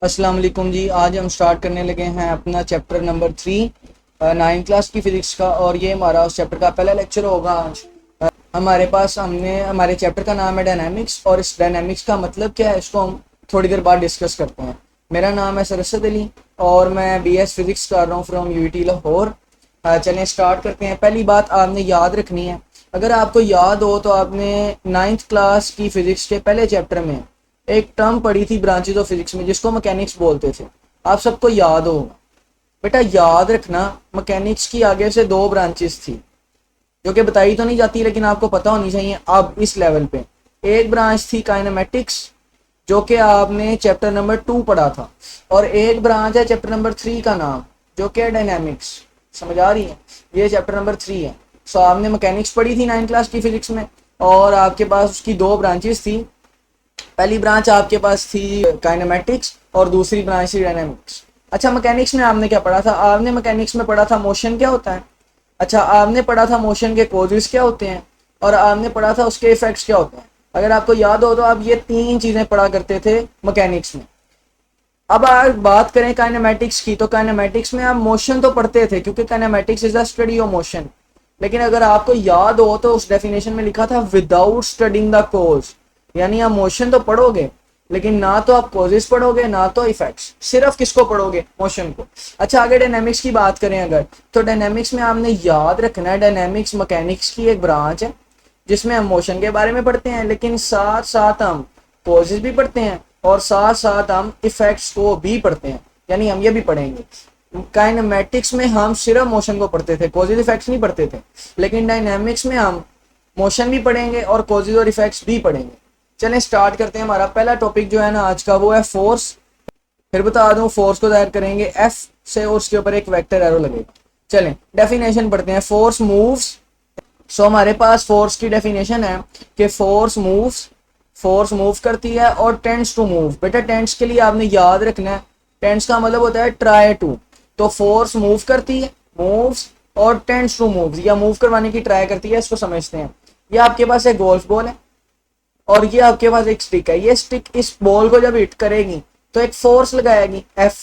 अस्सलाम वालेकुम जी। आज हम स्टार्ट करने लगे हैं अपना चैप्टर नंबर 3 9th क्लास की फिज़िक्स का, और ये हमारा उस चैप्टर का पहला लेक्चर होगा आज। हमारे पास हमने हमारे चैप्टर का नाम है डायनामिक्स, और इस डायनामिक्स का मतलब क्या है इसको हम थोड़ी देर बाद डिस्कस करते हैं। मेरा नाम है सरसद अली और मैं बीएस फिज़िक्स कर रहा हूँ फ्रॉम यूटी लाहौर। चलें स्टार्ट करते हैं। पहली बात आपने याद रखनी है, अगर आपको याद हो तो आपने 9th क्लास की फ़िज़िक्स के पहले चैप्टर में एक टर्म पढ़ी थी ब्रांचेज ऑफ फिजिक्स में, जिसको मैकेनिक्स बोलते थे। आप सबको याद होगा। बेटा याद रखना, मैकेनिक्स की आगे से दो ब्रांचेस थी जो कि बताई तो नहीं जाती लेकिन आपको पता होनी चाहिए अब इस लेवल पे। एक ब्रांच थी काइनेमेटिक्स जो कि आपने चैप्टर नंबर 2 पढ़ा था, और एक ब्रांच है चैप्टर नंबर 3 का नाम जो कि डायनामिक्स। समझ आ रही है? ये चैप्टर नंबर 3 है। सो आपने मैकेनिक्स पढ़ी थी 9th क्लास की फिजिक्स में, और आपके पास उसकी दो ब्रांचेस थी। पहली ब्रांच आपके पास थी काइनेमेटिक्स और दूसरी ब्रांच थी डायनामिक्स। अच्छा, मैकेनिक्स में आपने क्या पढ़ा था? आपने मैकेनिक्स में पढ़ा था मोशन क्या होता है। अच्छा, आपने पढ़ा था मोशन के कॉजेस क्या होते हैं, और आपने पढ़ा था उसके इफेक्ट्स क्या होते हैं। अगर आपको याद हो तो आप ये तीन चीजें पढ़ा करते थे मैकेनिक्स में। अब आज बात करें काइनेमेटिक्स की, तो काइनेमेटिक्स में आप मोशन तो पढ़ते थे क्योंकि kinematics is the study of motion. लेकिन अगर आपको याद हो तो उस डेफिनेशन में लिखा था विदाउट स्टडिंग द कोज, यानी आप मोशन तो पढ़ोगे लेकिन ना तो आप कॉजेस पढ़ोगे ना तो इफेक्ट्स। सिर्फ किसको पढ़ोगे? मोशन को। अच्छा, आगे डायनामिक्स की बात करें अगर, तो डायनामिक्स में आपने याद रखना है डायनामिक्स मैकेनिक्स की एक ब्रांच है जिसमें हम मोशन के बारे में पढ़ते हैं, लेकिन साथ साथ हम कॉजेस भी पढ़ते हैं और साथ साथ हम इफेक्ट्स को भी पढ़ते हैं। यानी हम ये भी पढ़ेंगे। काइनेमेटिक्स में हम सिर्फ मोशन को पढ़ते थे, कॉजेज इफेक्ट्स नहीं पढ़ते थे, लेकिन डायनामिक्स में हम मोशन भी पढ़ेंगे और कॉजेज और इफेक्ट्स भी पढ़ेंगे। चलें स्टार्ट करते हैं। हमारा पहला टॉपिक जो है ना आज का, वो है फोर्स। फिर बता दूं, फोर्स को जाहिर करेंगे एफ से और उसके ऊपर एक वेक्टर एरो लगेगा। चलें डेफिनेशन पढ़ते हैं। Force moves. सो हमारे पास फोर्स की डेफिनेशन है कि फोर्स मूव करती है और टेंड्स टू मूव। बेटा टेंड्स के लिए आपने याद रखना है, टेंड्स का मतलब होता है ट्राई टू। तो फोर्स मूव करती है, मूव्स, और टेंड्स टू मूव, या मूव करवाने की ट्राई करती है, इसको समझते हैं। ये आपके पास एक गोल्फ बॉल है और ये आपके पास एक स्टिक है। ये स्टिक इस बॉल को जब हिट करेगी तो एक फोर्स लगाएगी एफ,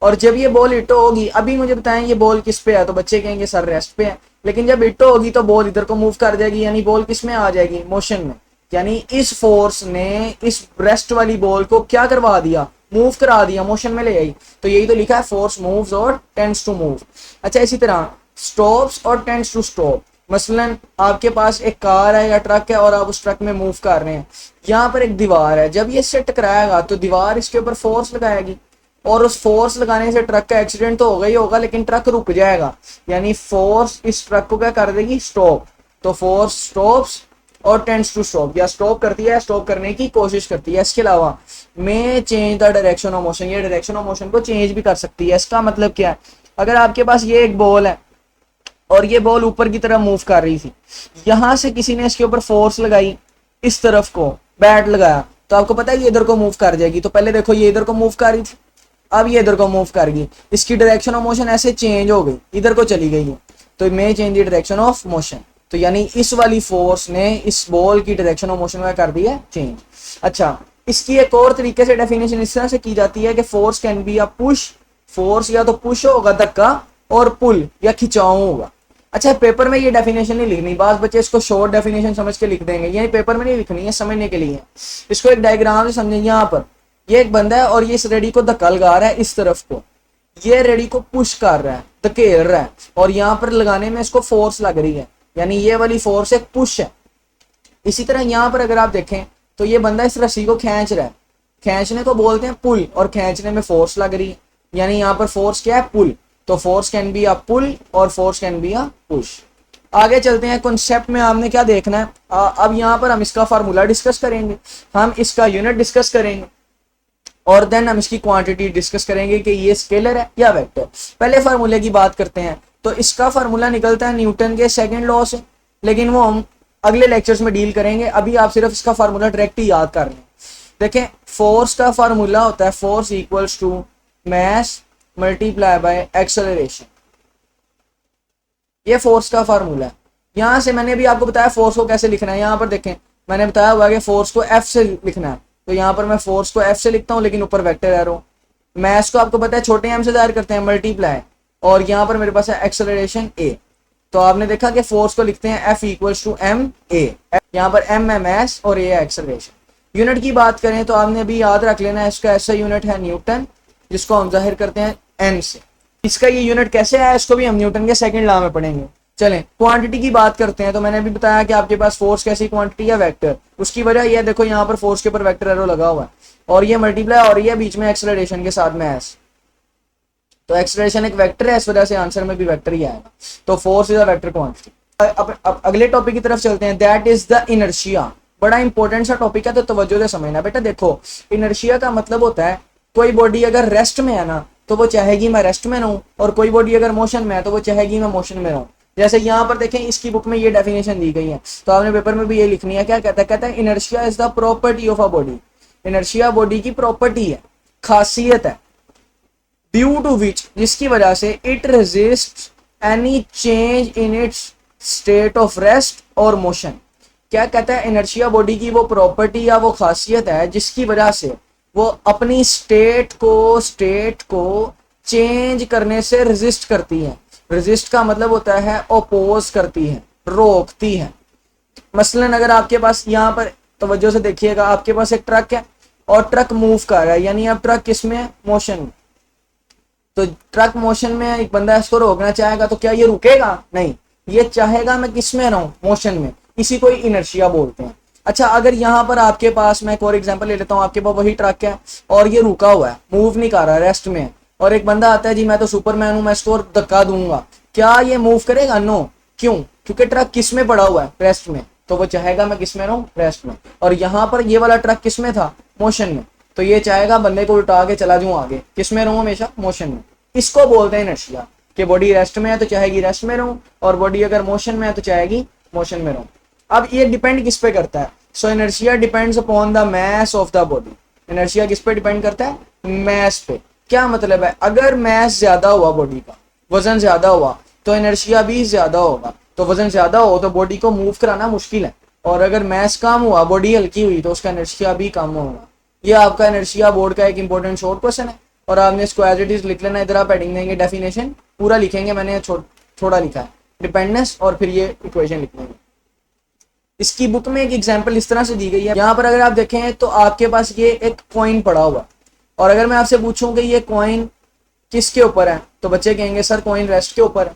और जब ये बॉल हिट होगी, अभी मुझे बताएं ये बॉल किस पे है, तो बच्चे कहेंगे सर रेस्ट पे है, लेकिन जब हिट होगी तो बॉल इधर को मूव कर जाएगी, यानी बॉल किस में आ जाएगी? मोशन में। यानी इस फोर्स ने इस रेस्ट वाली बॉल को क्या करवा दिया? मूव करा दिया, मोशन में ले आई। तो यही तो लिखा है, फोर्स मूव्स और टेंड्स टू मूव। अच्छा, इसी तरह स्टॉप्स और टेंड्स टू स्टॉप। मसलन आपके पास एक कार है या ट्रक है और आप उस ट्रक में मूव कर रहे हैं, यहाँ पर एक दीवार है, जब ये इससे टकराएगा तो दीवार इसके ऊपर फोर्स लगाएगी, और उस फोर्स लगाने से ट्रक का एक्सीडेंट तो होगा ही होगा लेकिन ट्रक रुक जाएगा, यानी फोर्स इस ट्रक को क्या कर देगी? स्टॉप। तो फोर्स स्टॉप्स और टेंड्स टू स्टॉप, या स्टॉप करती है, स्टॉप करने की कोशिश करती है। इसके अलावा में change the direction of motion, ये डायरेक्शन ऑफ मोशन को चेंज भी कर सकती है। इसका मतलब क्या है? अगर आपके पास ये एक बॉल है और ये बॉल ऊपर की तरफ मूव कर रही थी, यहां से किसी ने इसके ऊपर फोर्स लगाई, इस तरफ को बैट लगाया, तो आपको पता है ये इधर को मूव कर जाएगी। तो पहले देखो ये इधर को मूव कर रही थी, अब ये इधर को मूव कर गई, इसकी डायरेक्शन ऑफ मोशन ऐसे चेंज हो गई, इधर को चली गई है, तो मे change the direction of motion. तो यानी इस वाली फोर्स ने इस बॉल की डायरेक्शन ऑफ मोशन में कर दी है चेंज। अच्छा, इसकी एक और तरीके से डेफिनेशन इस तरह से की जाती है कि force can be a push. Force या तो पुश होगा धक्का, और पुल या खिंचाव होगा। अच्छा, पेपर में ये डेफिनेशन नहीं लिखनी, बात बच्चे इसको शॉर्ट डेफिनेशन समझ के लिख देंगे, यानी पेपर में नहीं लिखनी है, समझने के लिए। इसको एक डायग्राम से समझें। यहाँ पर ये एक बंदा है और ये इस रेडी को धक्का लगा रहा है इस तरफ को, ये रेडी को पुश कर रहा है, धकेल रहा है, और यहाँ पर लगाने में इसको फोर्स लग रही है, यानी ये वाली फोर्स एक पुश है। इसी तरह यहाँ पर अगर आप देखें तो ये बंदा इस रस्सी को खींच रहा है, खींचने को बोलते हैं पुल, और खींचने में फोर्स लग रही है, यानी यहाँ पर फोर्स क्या है? पुल। तो फोर्स कैन बी अ पुल और force can be a push. आगे चलते हैं। कॉन्सेप्ट में आपने क्या देखना है, अब यहाँ पर हम इसका फार्मूला डिस्कस करेंगे, हम इसका यूनिट डिस्कस करेंगे, और देन हम इसकी क्वांटिटी डिस्कस करेंगे कि ये स्केलर है या वेक्टर। पहले फार्मूले की बात करते हैं, तो इसका फार्मूला निकलता है न्यूटन के सेकंड लॉ से, लेकिन वो हम अगले लेक्चर्स में डील करेंगे। अभी आप सिर्फ इसका फार्मूला डायरेक्ट ही याद कर लें। देखें, फोर्स का फार्मूला होता है force equals to mass multiply by acceleration. ये फोर्स का फार्मूला है। यहां से मैंने भी आपको बताया फोर्स को कैसे लिखना है। यहाँ पर देखें, मैंने बताया हुआ कि फोर्स को एफ से लिखना है, तो यहाँ पर मैं फोर्स को एफ से लिखता हूँ, लेकिन ऊपर वेक्टर एरो। मैस को आपको पता है छोटे एम से जाहिर करते हैं, मल्टीप्लाई, और यहाँ पर मेरे पास है एक्सेलरेशन ए। तो आपने देखा कि फोर्स को लिखते हैं F equals to m a, यहाँ पर एम है मैस और ए है एक्सेलरेशन। यूनिट की बात करें तो आपने अभी याद रख लेना है, इसका ऐसा यूनिट है न्यूटन, जिसको हम जाहिर करते हैं एन से। इसका ये यूनिट कैसे है इसको भी हम न्यूटन के सेकंड लॉ में पढ़ेंगे। चलें क्वांटिटी की बात करते हैं, तो मैंने अभी बताया कि आपके पास फोर्स कैसी क्वांटिटी है, वेक्टर। उसकी वजह यह देखो यहाँ पर फोर्स के ऊपर वेक्टर एरो लगा हुआ है और ये मल्टीप्लाई हो रही है बीच में एक्सेलरेशन के साथ मैस। तो एक्सेलरेशन एक वेक्टर है, इस वजह से आंसर में भी वेक्टर ही आएगा। तो force is a vector quantity. अब अगले टॉपिक की तरफ चलते हैं, दैट इज द इनर्शिया। बड़ा इंपॉर्टेंट सा टॉपिक है, तो तवज्जो से समझना बेटा। देखो इनर्शिया का मतलब होता है कोई बॉडी अगर रेस्ट में है ना तो वो चाहेगी मैं रेस्ट में रहूं, और कोई बॉडी अगर मोशन में है तो वो चाहेगी मैं मोशन में रहूं। जैसे यहाँ पर देखें इसकी बुक में ये डेफिनेशन दी गई है, तो आपने पेपर में भी ये लिखनी है। क्या कहता है inertia is the property of a body. Inertia body की प्रॉपर्टी है, खासियत है, ड्यू टू विच, जिसकी वजह से it resist any change in its state of rest और मोशन। क्या कहता है इनर्शिया बॉडी की वो प्रॉपर्टी या वो खासियत है जिसकी वजह से वो अपनी स्टेट को चेंज करने से रेजिस्ट करती है। रेजिस्ट का मतलब होता है ओपोज करती है, रोकती है। मसलन अगर आपके पास यहाँ पर तवज्जो से देखिएगा, आपके पास एक ट्रक है और ट्रक मूव कर रहा है, यानी अब ट्रक किसमें, मोशन में। तो ट्रक मोशन में, एक बंदा इसको रोकना चाहेगा तो क्या ये रुकेगा? नहीं, ये चाहेगा मैं किसमें रहूं, मोशन में। इसी को इनर्शिया बोलते हैं। अच्छा अगर यहाँ पर आपके पास, मैं एक और एग्जांपल ले लेता हूँ, आपके पास वही ट्रक है और ये रुका हुआ है, मूव नहीं कर रहा, रेस्ट में है, और एक बंदा आता है जी मैं तो सुपरमैन हूं, मैं इसको धक्का दूंगा, क्या ये मूव करेगा? नो। क्यों? क्योंकि ट्रक किस में पड़ा हुआ है, रेस्ट में। तो वो चाहेगा मैं किस में रहूं, रेस्ट में। और यहाँ पर ये वाला ट्रक किस में था, मोशन में। तो ये चाहेगा बंदे को उल्टा के चला जाऊं आगे, किस में रहूं, हमेशा मोशन में। इसको बोलते हैं इनर्शिया, कि बॉडी रेस्ट में है तो चाहेगी रेस्ट में रहूं, और बॉडी अगर मोशन में है तो चाहेगी मोशन में रहूं। अब ये डिपेंड किस पे करता है? So inertia depends upon the mass of the body. Inertia किस पे डिपेंड करता है? मास पे। क्या मतलब है? अगर मास ज्यादा हुआ, बॉडी का वजन ज्यादा हुआ, तो इनर्शिया भी ज्यादा होगा। तो वजन ज्यादा हो तो बॉडी को मूव कराना मुश्किल है, और अगर मास कम हुआ, बॉडी हल्की हुई, तो उसका इनर्शिया भी कम होगा। ये आपका इनर्शिया बोर्ड का एक इंपॉर्टेंट शॉर्ट क्वेश्चन है, और आपने इसको एज इट इज लिख लेना। इधर आप हेडिंग देंगे, डेफिनेशन पूरा लिखेंगे, मैंने थोड़ा लिखा है, डिपेंडेंस, और फिर ये इक्वेशन लिखेंगे। इसकी बुक में एक एग्जांपल इस तरह से दी गई है। यहाँ पर अगर आप देखें तो आपके पास ये एक कॉइन पड़ा हुआ, और अगर मैं आपसे पूछूं कि ये कॉइन किसके ऊपर है, तो बच्चे कहेंगे सर कॉइन रेस्ट के ऊपर है।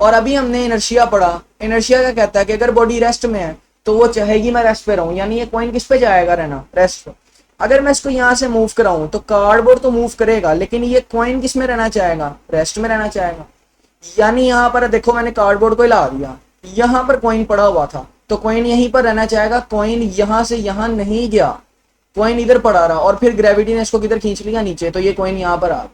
और अभी हमने इनर्शिया पढ़ा, इनर्शिया क्या कहता है कि अगर बॉडी रेस्ट में है तो वो चाहेगी मैं रेस्ट पे रहूं, यानी ये कॉइन किस पे जाएगा, रहना, रेस्ट पे। अगर मैं इसको यहाँ से मूव कराऊं तो कार्डबोर्ड तो मूव करेगा, लेकिन ये कॉइन किस में रहना चाहेगा, रेस्ट में रहना चाहेगा। यानी यहाँ पर देखो मैंने कार्डबोर्ड को हिला दिया, यहाँ पर कॉइन पड़ा हुआ था, तो कॉइन यहीं पर रहना चाहेगा। कॉइन यहाँ से यहाँ नहीं गया, कॉइन इधर पड़ा रहा, और फिर ग्रेविटी ने इसको किधर खींच लिया, नीचे, तो ये कॉइन यहाँ पर आ।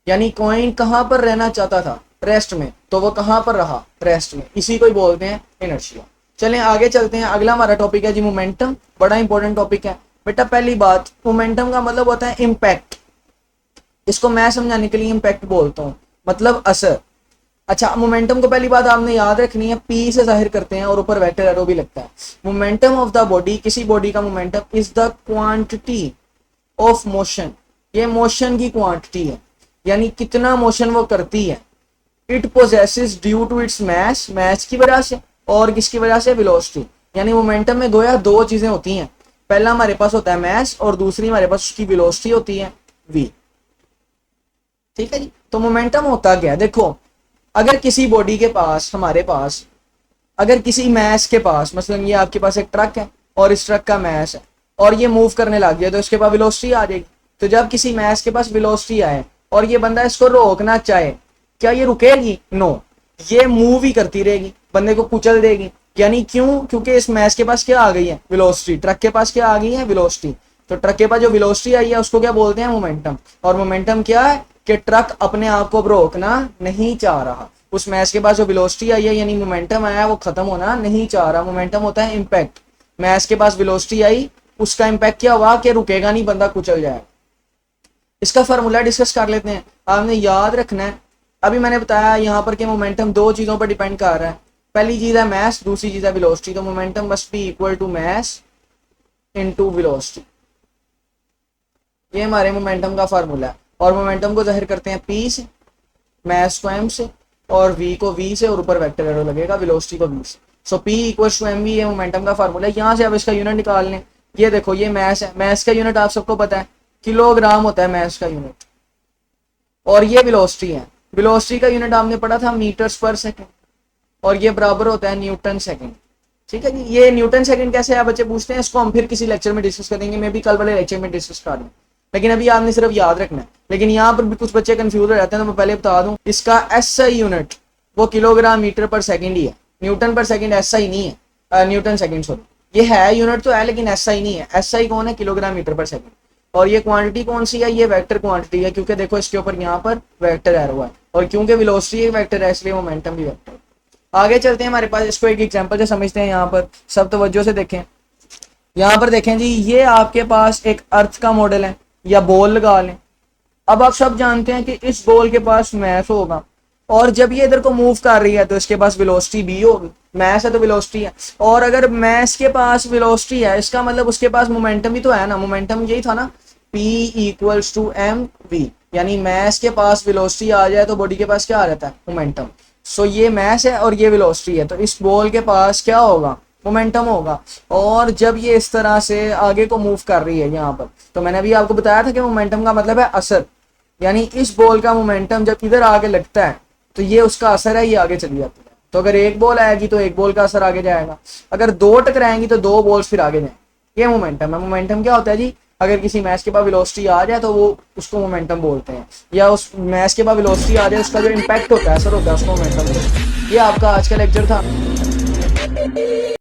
यानी कॉइन कहाँ पर रहना चाहता था, रेस्ट में, तो वो कहाँ पर रहा, रेस्ट में। इसी को ही बोलते हैं इनर्शिया। चलें आगे चलते हैं। अगला हमारा टॉपिक है जी मोमेंटम। बड़ा इंपॉर्टेंट टॉपिक है बेटा। पहली बात, मोमेंटम का मतलब होता है इम्पैक्ट। इसको मैं समझाने के लिए इम्पैक्ट बोलता हूँ, मतलब असर। अच्छा मोमेंटम को पहली बात आपने याद रखनी है, पी से जाहिर करते हैं और ऊपर वेक्टर एरो भी लगता है। मोमेंटम ऑफ द बॉडी, किसी बॉडी का momentum is the quantity of motion. ये मोशन की क्वांटिटी है, यानी कितना मोशन वो करती है। It possesses due to its mass, mass की वजह से, और किसकी वजह से, वेलोसिटी। यानी मोमेंटम में गोया दो चीजें होती हैं, पहला हमारे पास होता है मास, और दूसरी हमारे पास उसकी वेलोसिटी होती है, वी। ठीक है जी। तो मोमेंटम होता क्या है, देखो अगर किसी बॉडी के पास, हमारे पास अगर किसी मास के पास, मसलन ये आपके पास एक ट्रक है और इस ट्रक का मास है, और ये मूव करने लग गया, तो इसके पास वेलोसिटी आ जाएगी। तो जब किसी मास के पास वेलोसिटी आए और ये बंदा इसको रोकना चाहे, क्या ये रुकेगी? नो, ये मूव ही करती रहेगी, बंदे को कुचल देगी। यानी क्यों? क्योंकि इस मास के पास क्या आ गई है, वेलोसिटी। ट्रक के पास क्या आ गई है, वेलोसिटी। तो ट्रक के पास जो वेलोसिटी आई है उसको क्या बोलते हैं, मोमेंटम। और मोमेंटम क्या है कि ट्रक अपने आप को रोकना नहीं चाह रहा, उस मैच के पास जो वेलोसिटी आई है, यानी मोमेंटम आया, वो खत्म होना नहीं चाह रहा। मोमेंटम होता है इम्पैक्ट। मैच के पास वेलोसिटी आई, उसका इम्पैक्ट क्या हुआ कि रुकेगा नहीं, बंदा कुचल जाएगा। इसका फार्मूला डिस्कस कर लेते हैं। आपने याद रखना है, अभी मैंने बताया यहाँ पर कि मोमेंटम दो चीजों पर डिपेंड कर रहा है। पहली चीज है मैस, दूसरी चीज है वेलोसिटी। तो momentum must be equal to mass into velocity. ये हमारे मोमेंटम का फार्मूला है। और मोमेंटम को जाहिर करते हैं P से, मास को M से, और V को V से, और ऊपर वेक्टर एरो लगेगा वेलोसिटी को V से। सो P इक्वल्स टू mv ये मोमेंटम का फार्मूला है। यहाँ से अब इसका यूनिट निकाल लें। ये देखो ये मास है, मास का यूनिट आप सबको पता है, किलोग्राम होता है मास का यूनिट, और ये वेलोसिटी है, वेलोसिटी का यूनिट आपने पढ़ा था मीटर्स पर सेकंड, और ये बराबर होता है न्यूटन सेकंड। ठीक है जी, ये न्यूटन सेकंड कैसे है बच्चे पूछते हैं, इसको हम फिर किसी लेक्चर में डिस्कस करेंगे, मैं भी कल वाले लेक्चर में डिस्कस कर दूँ, लेकिन अभी आपने सिर्फ याद रखना है। लेकिन यहाँ पर भी कुछ बच्चे कंफ्यूज हो जाते हैं, तो मैं पहले बता दूं, इसका SI यूनिट वो किलोग्राम मीटर पर सेकंड ही है, न्यूटन पर सेकंड SI नहीं है, न्यूटन सेकंड सॉरी, ये है यूनिट तो है लेकिन SI नहीं है। SI कौन है, किलोग्राम मीटर पर सेकंड। और ये क्वांटिटी कौन सी है, ये वेक्टर क्वांटिटी है, क्योंकि देखो इसके ऊपर यहाँ पर वेक्टर एरो है, और क्योंकि वेलोसिटी एक वेक्टर है इसलिए मोमेंटम भी वेक्टर। आगे चलते हैं हमारे पास, इसको एक एग्जांपल से समझते हैं। यहाँ पर सब तवज्जो से देखें, यहाँ पर देखें जी, ये आपके पास एक अर्थ का मॉडल है, या बॉल लगा लें। अब आप सब जानते हैं कि इस बॉल के पास मास होगा, और जब ये इधर को मूव कर रही है तो इसके पास वेलोसिटी भी होगी, मास है तो वेलोसिटी है, और अगर मास के पास वेलोसिटी है इसका मतलब उसके पास मोमेंटम भी तो है ना। मोमेंटम यही था ना, P इक्वल्स टू mv, यानी मास के पास वेलोसिटी आ जाए तो बॉडी के पास क्या आ जाता है, मोमेंटम। सो ये मास है और ये वेलोसिटी है, तो इस बॉल के पास क्या होगा, मोमेंटम होगा। और जब ये इस तरह से आगे को मूव कर रही है यहाँ पर, तो मैंने अभी आपको बताया था कि मोमेंटम का मतलब है असर, यानी इस बॉल का मोमेंटम जब इधर आगे लगता है तो ये उसका असर है, ये आगे चली जाती है। तो अगर एक बॉल आएगी तो एक बॉल का असर आगे जाएगा, अगर दो टकराएंगी तो दो बॉल्स फिर आगे जाएंगे। ये मोमेंटम है। मोमेंटम क्या होता है जी, अगर किसी मैच के बाद वेलोसिटी आ जाए तो वो उसको मोमेंटम बोलते हैं, या उस मैच के बाद वेलोसिटी आ जाए उसका जो इम्पैक्ट होता है, असर होता है, उसको मोमेंटम बोलते हैं। ये आपका आज का लेक्चर था।